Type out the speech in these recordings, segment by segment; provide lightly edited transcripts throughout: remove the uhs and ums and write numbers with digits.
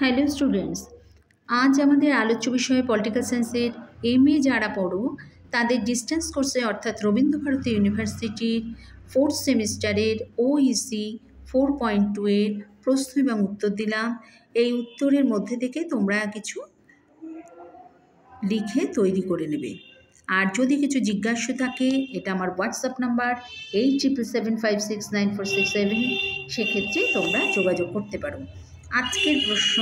Hello students, আজ আমাদের আলোচ্য বিষয় পলিটিক্যাল সায়েন্সের এমএ যারা পড়ো তাদের ডিস্টেন্স কোর্সে অর্থাৎ রবীন্দ্রভারতী ইউনিভার্সিটির 4th সেমিস্টারের ওইসি 4.2 এর প্রশ্ন এবং উত্তর দিলাম। এই উত্তরের মধ্যে থেকে তোমরা কিছু লিখে তৈরি করে নেবে। আর যদি কিছু জিজ্ঞাসা থাকে, এটা আমার হোয়াটসঅ্যাপ নাম্বার 8775694667, সেক্ষেত্রে তোমরা যোগাযোগ করতে পারো। আজকের প্রশ্ন,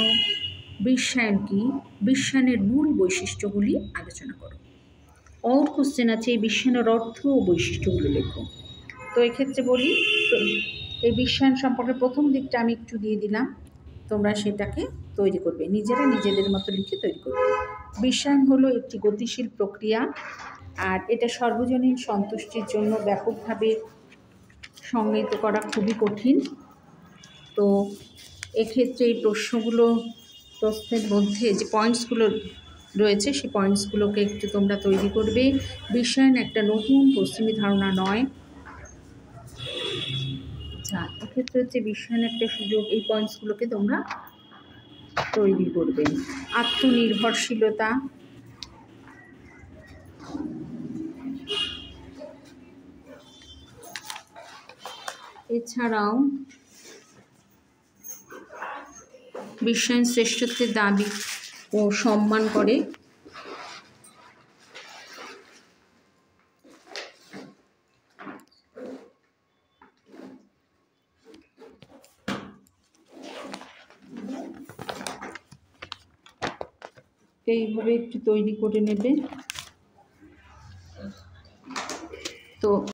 বিশ্বায়ন কি? বিশ্বায়নের মূল বৈশিষ্ট্যগুলি আলোচনা করো। অর কোশ্চেন আছে, এই বিশ্বায়নের অর্থ ও বৈশিষ্ট্যগুলো লেখো। তো এক্ষেত্রে বলি, এই বিশ্বায়ন সম্পর্কে প্রথম দিকটা আমি একটু দিয়ে দিলাম, তোমরা সেটাকে তৈরি করবে, নিজেরা নিজেদের মতো লিখে তৈরি করবে। বিশ্বায়ন হলো একটি গতিশীল প্রক্রিয়া, আর এটা সর্বজনীন সন্তুষ্টির জন্য ব্যাপকভাবে সংজ্ঞায়িত করা খুবই কঠিন। তো এক্ষেত্রে এই প্রশ্নের মধ্যে যে পয়েন্টসগুলো রয়েছে, সেই পয়েন্টসগুলোকে একটু তোমরা তৈরি করবে। বিশ্বায়ন একটা নতুন পশ্চিমী ধারণা নয়। আচ্ছা, এক্ষেত্রে হচ্ছে বিশ্বায়ন একটা সুযোগ, এই পয়েন্টসগুলোকে তোমরা তৈরি করবে। আত্মনির্ভরশীলতা, এছাড়াও বিশ্বায়ন শ্রেষ্ঠত্বের দাবি ও সম্মান করে। এইভাবে একটু তৈরি করে নেবে।